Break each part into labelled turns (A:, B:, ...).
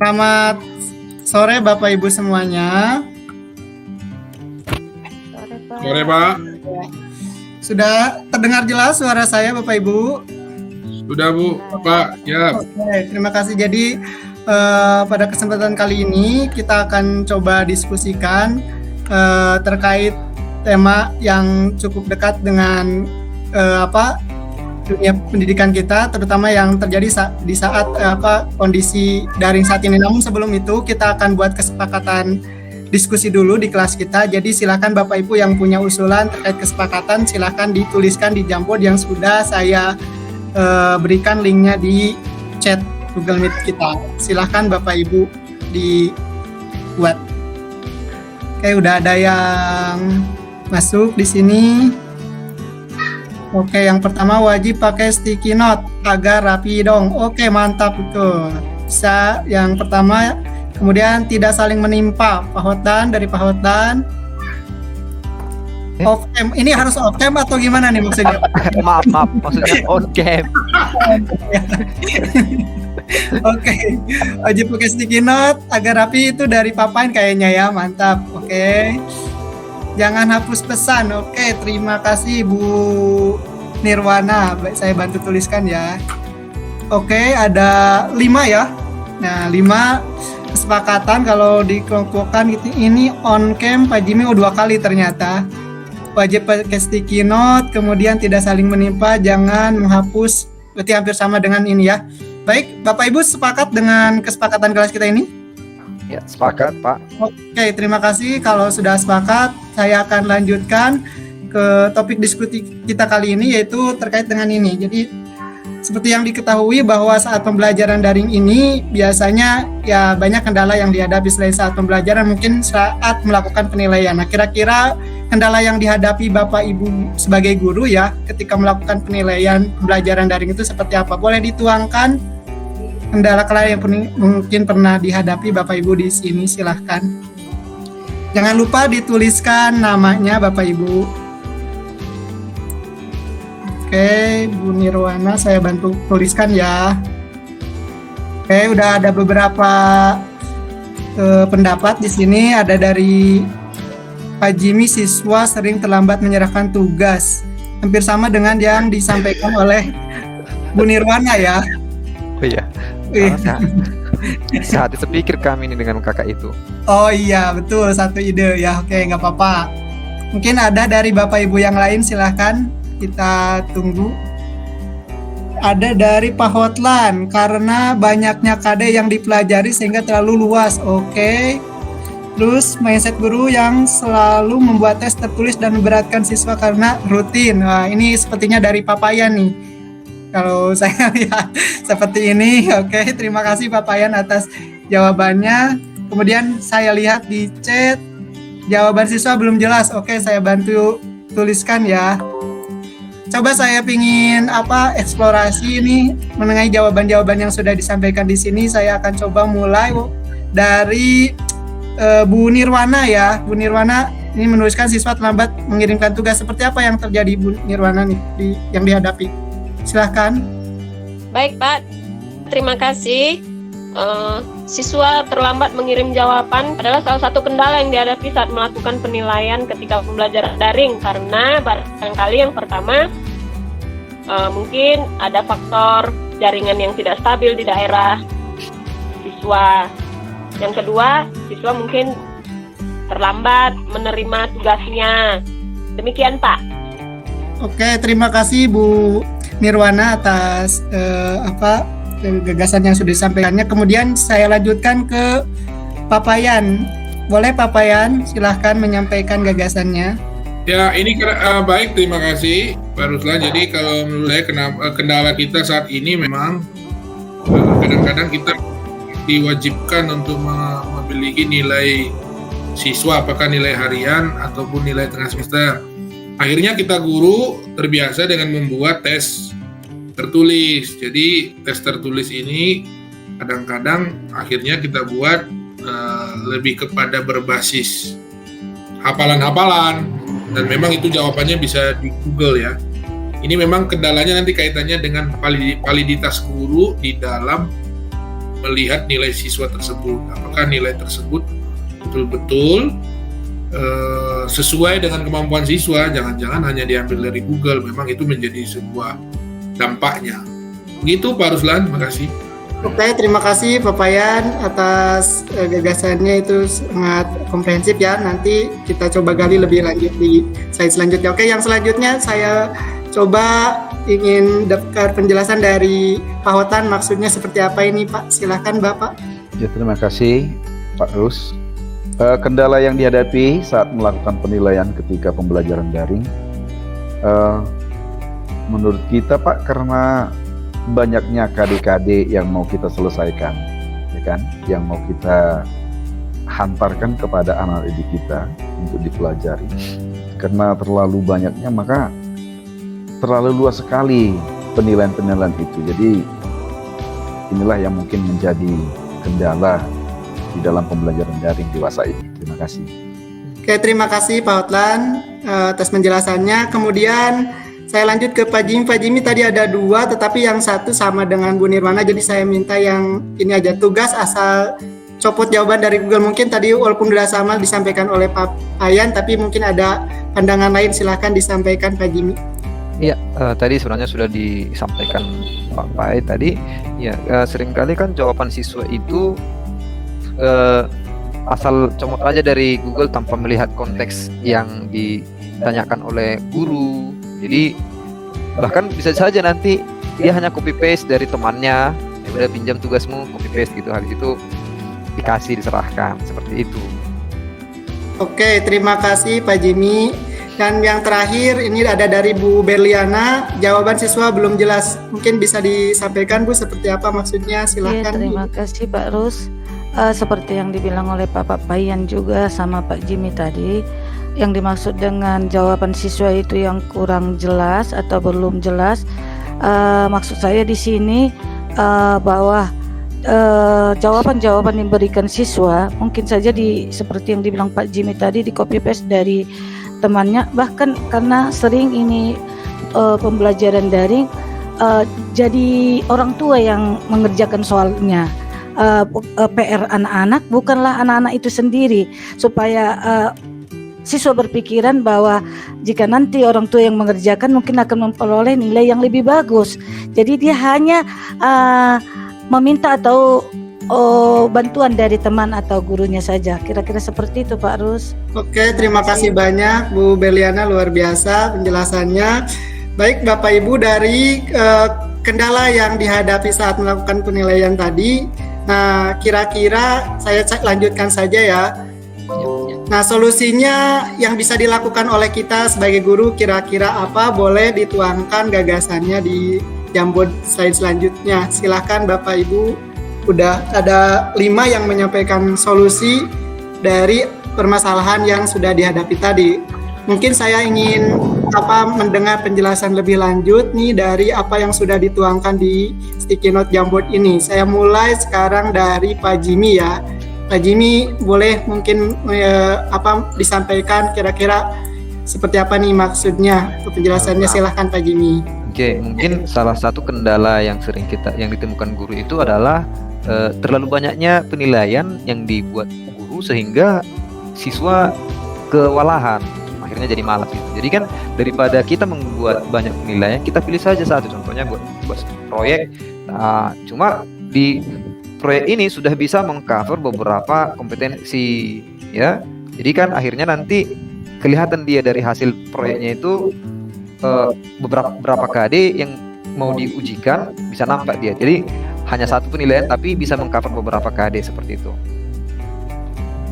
A: Selamat sore Bapak Ibu semuanya.
B: Sore, Pak.
A: Sudah terdengar jelas suara saya Bapak Ibu?
B: Sudah, Bu. Pak, ya.
A: Oke, terima kasih. Jadi pada kesempatan kali ini kita akan coba diskusikan terkait tema yang cukup dekat dengan dunia pendidikan kita, terutama yang terjadi di saat kondisi daring saat ini. Namun sebelum itu kita akan buat kesepakatan diskusi dulu di kelas kita. Jadi silakan Bapak Ibu yang punya usulan terkait kesepakatan silakan dituliskan di Jamboard yang sudah saya berikan linknya di chat Google Meet kita. Silakan Bapak Ibu dibuat. Oke, udah ada yang masuk di sini. Oke, yang pertama wajib pakai sticky note agar rapi dong. Oke, mantap betul. Bisa yang pertama, kemudian tidak saling menimpa. Pak Hotdan, dari Pak Hotdan. Off cam. Ini harus off cam atau gimana nih maksudnya?
C: maaf, maksudnya on cam.
A: Oke, wajib pakai sticky note agar rapi itu dari Papain kayaknya ya, mantap. Oke. Jangan hapus pesan. Oke, terima kasih Bu Nirwana. Saya bantu tuliskan ya. Oke, ada 5 ya. Nah, 5 kesepakatan kalau dikelompokkan gitu. Ini on cam Pak Jimmy 2 kali ternyata. Wajib pakai sticky note, kemudian tidak saling menimpa, jangan menghapus. Berarti hampir sama dengan ini ya. Baik, Bapak Ibu sepakat dengan kesepakatan kelas kita ini?
C: Ya, sepakat, Pak.
A: Oke, terima kasih. Kalau sudah sepakat, saya akan lanjutkan ke topik diskusi kita kali ini, yaitu terkait dengan ini. Jadi, seperti yang diketahui bahwa saat pembelajaran daring ini biasanya ya banyak kendala yang dihadapi selain saat pembelajaran, mungkin saat melakukan penilaian. Nah, kira-kira kendala yang dihadapi Bapak Ibu sebagai guru ya ketika melakukan penilaian pembelajaran daring itu seperti apa? Boleh dituangkan kendala-kendala yang mungkin pernah dihadapi Bapak Ibu di sini, silahkan. Jangan lupa dituliskan namanya Bapak Ibu. Oke, Bu Nirwana saya bantu tuliskan ya. Oke, udah ada beberapa pendapat di sini. Ada dari Pak Jimmy, siswa sering terlambat menyerahkan tugas. Hampir sama dengan yang disampaikan oleh Bu Nirwana ya.
C: Oh iya. Saat sepikir kami ini dengan kakak itu.
A: Oh iya, betul, satu ide ya. Oke, nggak apa-apa. Mungkin ada dari Bapak Ibu yang lain, silahkan kita tunggu. Ada dari Pak Hotlan, karena banyaknya KD yang dipelajari sehingga terlalu luas. Oke. Terus mindset guru yang selalu membuat tes tertulis dan memberatkan siswa karena rutin. Wah, ini sepertinya dari Papayan nih. Kalau saya lihat seperti ini. Oke, terima kasih Papayan atas jawabannya. Kemudian saya lihat di chat jawaban siswa belum jelas. Oke, saya bantu tuliskan ya. Coba saya pingin eksplorasi ini mengenai jawaban-jawaban yang sudah disampaikan di sini. Saya akan coba mulai dari Bu Nirwana ya. Bu Nirwana ini menuliskan siswa terlambat mengirimkan tugas. Seperti apa yang terjadi Bu Nirwana nih yang dihadapi? Silahkan.
D: Baik Pak, terima kasih. Siswa terlambat mengirim jawaban adalah salah satu kendala yang dihadapi saat melakukan penilaian ketika pembelajaran daring, karena barangkali yang pertama mungkin ada faktor jaringan yang tidak stabil di daerah siswa. Yang kedua, siswa mungkin terlambat menerima tugasnya. Demikian Pak.
A: Oke, terima kasih Bu Nirwana atas gagasan yang sudah disampaikannya. Kemudian saya lanjutkan ke Papayan. Boleh Papayan, silahkan menyampaikan gagasannya.
B: Ya, ini baik, terima kasih Pak Ruslan. Jadi kalau menurut saya kendala kita saat ini memang kadang-kadang kita diwajibkan untuk memiliki nilai siswa, apakah nilai harian ataupun nilai tengah semester. Akhirnya kita guru terbiasa dengan membuat tes tertulis. Jadi tes tertulis ini kadang-kadang akhirnya kita buat lebih kepada berbasis hafalan-hafalan, dan memang itu jawabannya bisa di Google ya. Ini memang kendalanya nanti kaitannya dengan validitas guru di dalam melihat nilai siswa tersebut. Apakah nilai tersebut betul-betul sesuai dengan kemampuan siswa, jangan-jangan hanya diambil dari Google, memang itu menjadi sebuah dampaknya. Begitu Pak Ruslan, terima kasih.
A: Oke, terima kasih Pak Payan atas gagasannya, itu sangat komprehensif ya. Nanti kita coba gali lebih lanjut di slide selanjutnya. Oke, yang selanjutnya saya coba ingin dapat penjelasan dari Pak Hotan, maksudnya seperti apa ini Pak? Silahkan Bapak.
E: Ya, terima kasih Pak Rus. Kendala yang dihadapi saat melakukan penilaian ketika pembelajaran daring, menurut kita Pak, karena banyaknya KD-KD yang mau kita selesaikan, ya kan, yang mau kita hantarkan kepada anak didik kita untuk dipelajari. Karena terlalu banyaknya, maka terlalu luas sekali penilaian-penilaian itu. Jadi inilah yang mungkin menjadi kendala di dalam pembelajaran daring dewasa ini. Terima kasih.
A: Oke, terima kasih Pak Hotlan atas penjelasannya. Kemudian saya lanjut ke Pak Jimmy. Pak Jimmy tadi ada 2, tetapi yang satu sama dengan Bu Nirwana, jadi saya minta yang ini aja, tugas asal copot jawaban dari Google. Mungkin tadi walaupun sudah sama disampaikan oleh Pak Payan, tapi mungkin ada pandangan lain, silahkan disampaikan Pak Jimmy.
C: Iya, tadi sebenarnya sudah disampaikan Pak Pai tadi. Ya, seringkali kan jawaban siswa itu asal comot aja dari Google tanpa melihat konteks yang ditanyakan oleh guru. Jadi bahkan bisa saja nanti dia hanya copy paste dari temannya, ya udah pinjam tugasmu, copy paste gitu, habis itu dikasih, diserahkan seperti itu.
A: Oke, terima kasih Pak Jimmy. Dan yang terakhir ini ada dari Bu Berliana, jawaban siswa belum jelas. Mungkin bisa disampaikan Bu seperti apa maksudnya, silahkan.
F: Ya, terima kasih Pak Rus. Seperti yang dibilang oleh Pak Payan juga sama Pak Jimmy tadi, yang dimaksud dengan jawaban siswa itu yang kurang jelas atau belum jelas, maksud saya di sini bahwa jawaban-jawaban yang diberikan siswa mungkin saja seperti yang dibilang Pak Jimmy tadi, di copy paste dari temannya, bahkan karena sering ini pembelajaran daring, jadi orang tua yang mengerjakan soalnya. PR anak-anak, bukanlah anak-anak itu sendiri, supaya siswa berpikiran bahwa jika nanti orang tua yang mengerjakan mungkin akan memperoleh nilai yang lebih bagus. Jadi dia hanya meminta atau bantuan dari teman atau gurunya saja. Kira-kira seperti itu Pak Rus.
A: Oke, terima kasih banyak Bu Berliana, luar biasa penjelasannya. Baik Bapak Ibu, dari kendala yang dihadapi saat melakukan penilaian tadi, nah kira-kira saya lanjutkan saja ya. Nah, solusinya yang bisa dilakukan oleh kita sebagai guru kira-kira apa? Boleh dituangkan gagasannya di Jamboard slide selanjutnya. Silahkan Bapak Ibu. Udah ada 5 yang menyampaikan solusi dari permasalahan yang sudah dihadapi tadi. Mungkin saya ingin mendengar penjelasan lebih lanjut nih dari apa yang sudah dituangkan di sticky note Jamboard ini. Saya mulai sekarang dari Pak Jimmy ya. Pak Jimmy, boleh mungkin disampaikan kira-kira seperti apa nih maksudnya? Penjelasannya silahkan Pak Jimmy.
C: Oke, mungkin salah satu kendala yang sering yang ditemukan guru itu adalah terlalu banyaknya penilaian yang dibuat guru sehingga siswa kewalahan, akhirnya jadi malas gitu. Jadi kan daripada kita membuat banyak penilaian, kita pilih saja satu, contohnya buat proyek. Nah, cuma di proyek ini sudah bisa mengcover beberapa kompetensi ya. Jadi kan akhirnya nanti kelihatan dia dari hasil proyeknya itu beberapa KD yang mau diujikan bisa nampak dia. Jadi hanya satu penilaian tapi bisa mengcover beberapa KD seperti itu.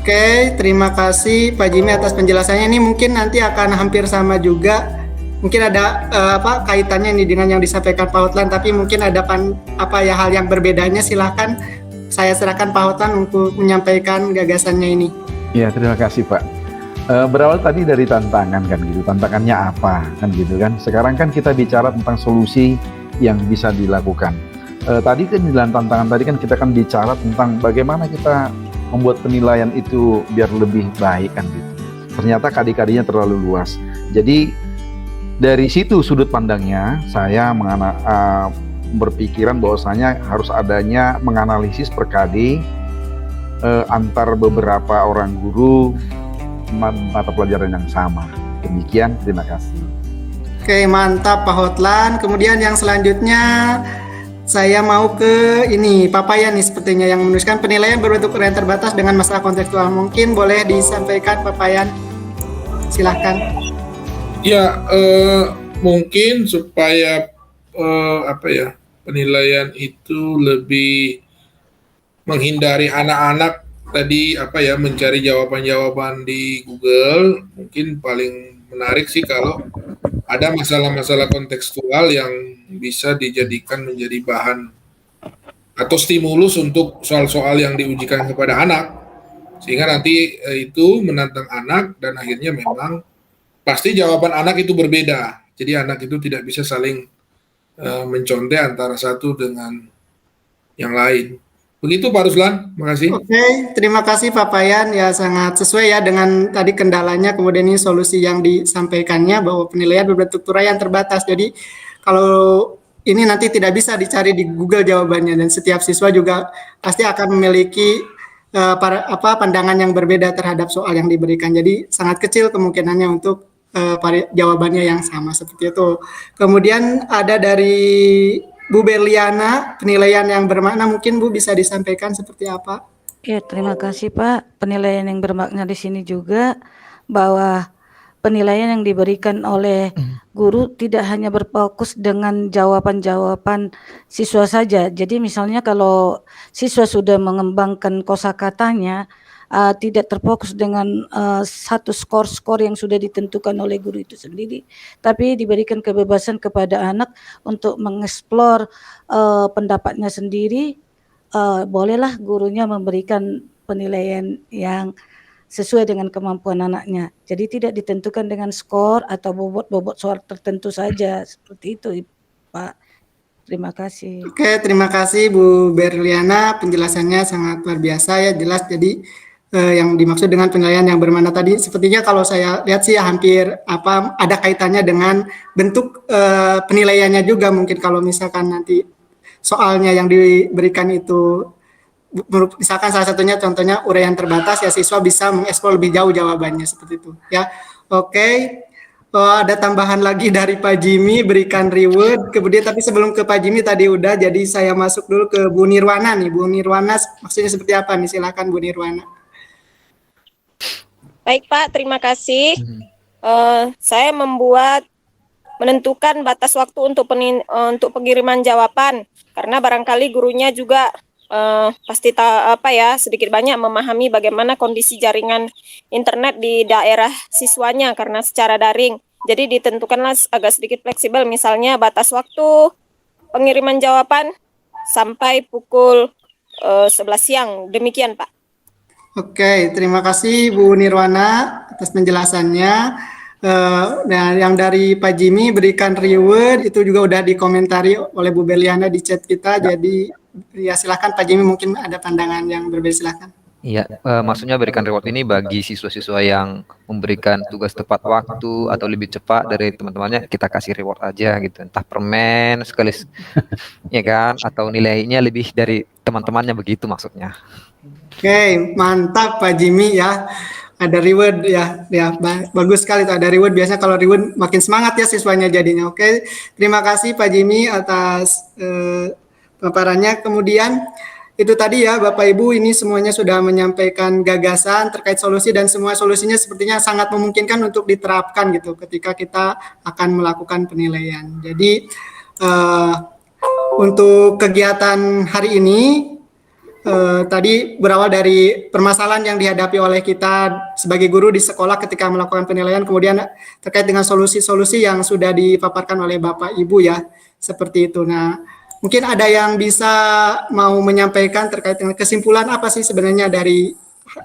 A: Oke, terima kasih Pak Jimmy atas penjelasannya. Ini mungkin nanti akan hampir sama juga. Mungkin ada kaitannya nih dengan yang disampaikan Pak Hotlan, tapi mungkin ada hal yang berbedanya. Silahkan saya serahkan Pak Hotlan untuk menyampaikan gagasannya ini.
E: Ya, terima kasih Pak. Berawal tadi dari tantangan kan gitu, tantangannya apa kan gitu kan. Sekarang kan kita bicara tentang solusi yang bisa dilakukan. Tadi kan dalam tantangan tadi kan kita kan bicara tentang bagaimana kita membuat penilaian itu biar lebih baik kan gitu. Ternyata KD-KD-nya terlalu luas. Jadi dari situ sudut pandangnya saya berpikiran bahwasanya harus adanya menganalisis per KD antar beberapa orang guru mata pelajaran yang sama. Demikian, terima kasih.
A: Oke, mantap Pak Hotlan. Kemudian yang selanjutnya saya mau ke ini Pak Payan nih sepertinya yang menuliskan penilaian berbentuk uraian terbatas dengan masalah kontekstual. Mungkin boleh disampaikan Pak Payan. Silahkan.
B: Ya, mungkin supaya penilaian itu lebih menghindari anak-anak tadi mencari jawaban-jawaban di Google, mungkin paling menarik sih kalau ada masalah-masalah kontekstual yang bisa dijadikan menjadi bahan atau stimulus untuk soal-soal yang diujikan kepada anak, sehingga nanti itu menantang anak dan akhirnya memang pasti jawaban anak itu berbeda, jadi anak itu tidak bisa saling mencontek antara satu dengan yang lain. Begitu Pak Ruslan, makasih.
A: Oke, terima kasih Pak Payan. Ya sangat sesuai ya dengan tadi kendalanya, kemudian ini solusi yang disampaikannya bahwa penilaian berbentuk uraian terbatas. Jadi kalau ini nanti tidak bisa dicari di Google jawabannya dan setiap siswa juga pasti akan memiliki pandangan yang berbeda terhadap soal yang diberikan. Jadi sangat kecil kemungkinannya untuk jawabannya yang sama seperti itu. Kemudian ada dari Bu Berliana, penilaian yang bermakna mungkin Bu bisa disampaikan seperti apa?
F: Ya, terima kasih Pak. Penilaian yang bermakna di sini juga bahwa penilaian yang diberikan oleh guru tidak hanya berfokus dengan jawaban-jawaban siswa saja. Jadi misalnya kalau siswa sudah mengembangkan kosakatanya, tidak terfokus dengan satu skor-skor yang sudah ditentukan oleh guru itu sendiri, tapi diberikan kebebasan kepada anak untuk mengeksplor pendapatnya sendiri. Bolehlah gurunya memberikan penilaian yang sesuai dengan kemampuan anaknya. Jadi tidak ditentukan dengan skor atau bobot-bobot soal tertentu saja. Seperti itu, Pak. Terima kasih.
A: Oke, terima kasih Bu Berliana. Penjelasannya sangat luar biasa ya, jelas. Jadi yang dimaksud dengan penilaian yang bermakna tadi, sepertinya kalau saya lihat sih hampir ada kaitannya dengan bentuk penilaiannya juga. Mungkin kalau misalkan nanti soalnya yang diberikan itu misalkan salah satunya contohnya uraian terbatas, ya siswa bisa mengeksplor lebih jauh jawabannya seperti itu ya. Oke. Ada tambahan lagi dari Pak Jimmy, berikan reward. Kemudian tapi sebelum ke Pak Jimmy tadi udah, jadi saya masuk dulu ke Bu Nirwana nih. Bu Nirwana maksudnya seperti apa nih? Silakan Bu Nirwana.
D: Baik Pak, terima kasih. Saya menentukan batas waktu untuk pengiriman jawaban, karena barangkali gurunya juga pasti sedikit banyak memahami bagaimana kondisi jaringan internet di daerah siswanya karena secara daring. Jadi ditentukanlah agak sedikit fleksibel, misalnya batas waktu pengiriman jawaban sampai pukul 11 siang. Demikian Pak.
A: Oke, terima kasih Bu Nirwana atas penjelasannya. Nah, yang dari Pak Jimmy berikan reward itu juga udah dikomentari oleh Bu Berliana di chat kita. Ya. Jadi ya silakan Pak Jimmy, mungkin ada pandangan yang berbeda, silakan.
C: Iya, maksudnya berikan reward ini bagi siswa-siswa yang memberikan tugas tepat waktu atau lebih cepat dari teman-temannya, kita kasih reward aja gitu, entah permen sekali, ya kan, atau nilainya lebih dari teman-temannya, begitu maksudnya.
A: Oke, mantap Pak Jimmy ya. Ada reward ya, bagus sekali tuh ada reward. Biasanya kalau reward makin semangat ya siswanya jadinya. Oke, terima kasih Pak Jimmy atas paparannya. Kemudian itu tadi ya Bapak Ibu, ini semuanya sudah menyampaikan gagasan terkait solusi dan semua solusinya sepertinya sangat memungkinkan untuk diterapkan gitu ketika kita akan melakukan penilaian. Jadi untuk kegiatan hari ini tadi berawal dari permasalahan yang dihadapi oleh kita sebagai guru di sekolah ketika melakukan penilaian, kemudian terkait dengan solusi-solusi yang sudah dipaparkan oleh Bapak Ibu ya, seperti itu. Nah, mungkin ada yang bisa mau menyampaikan terkait dengan kesimpulan apa sih sebenarnya dari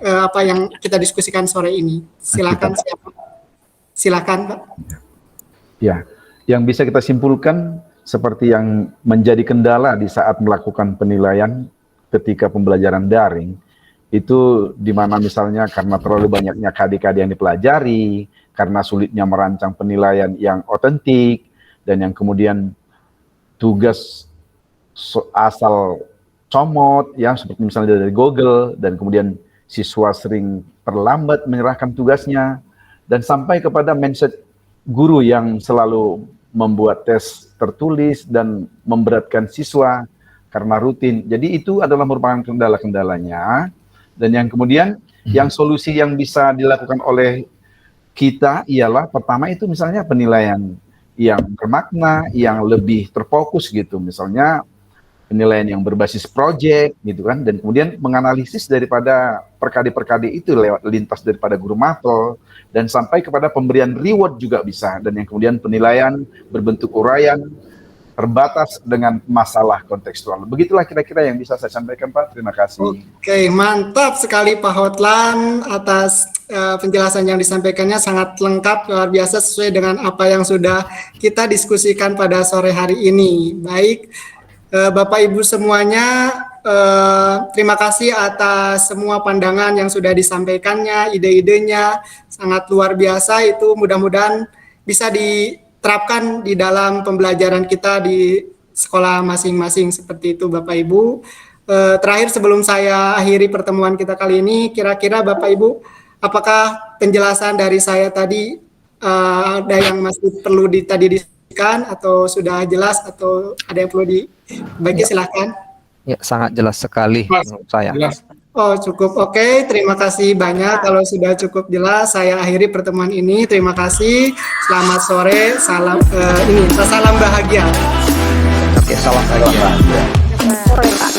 A: apa yang kita diskusikan sore ini. Silakan siapa? Silakan Pak.
E: Ya, yang bisa kita simpulkan seperti yang menjadi kendala di saat melakukan penilaian ketika pembelajaran daring, itu di mana misalnya karena terlalu banyaknya KD-KD yang dipelajari, karena sulitnya merancang penilaian yang otentik, dan yang kemudian tugas asal comot ya, seperti misalnya dari Google, dan kemudian siswa sering terlambat menyerahkan tugasnya, dan sampai kepada mindset guru yang selalu membuat tes tertulis dan memberatkan siswa karena rutin. Jadi itu adalah merupakan kendala-kendalanya, dan yang kemudian yang solusi yang bisa dilakukan oleh kita ialah pertama itu misalnya penilaian yang bermakna, yang lebih terfokus gitu, misalnya penilaian yang berbasis project gitu kan, dan kemudian menganalisis daripada perkade-perkade itu lewat lintas daripada guru mapel, dan sampai kepada pemberian reward juga bisa, dan yang kemudian penilaian berbentuk uraian terbatas dengan masalah kontekstual. Begitulah kira-kira yang bisa saya sampaikan, Pak. Terima kasih.
A: Oke, mantap sekali Pak Hotlan atas penjelasan yang disampaikannya, sangat lengkap, luar biasa, sesuai dengan apa yang sudah kita diskusikan pada sore hari ini. Baik, Bapak Ibu semuanya, terima kasih atas semua pandangan yang sudah disampaikannya, ide-idenya sangat luar biasa. Itu mudah-mudahan bisa diterapkan di dalam pembelajaran kita di sekolah masing-masing, seperti itu Bapak Ibu. Terakhir sebelum saya akhiri pertemuan kita kali ini, kira-kira Bapak Ibu, apakah penjelasan dari saya tadi ada yang masih perlu tadi atau sudah jelas, atau ada yang perlu dibaiki? Silahkan.
C: Ya, sangat jelas sekali menurut saya.
B: Jelas.
A: Oh, cukup. Oke, terima kasih banyak. Kalau sudah cukup jelas, saya akhiri pertemuan ini. Terima kasih. Selamat sore. Salam salam bahagia.
C: Oke, salam bahagia.
F: Sore, Pak.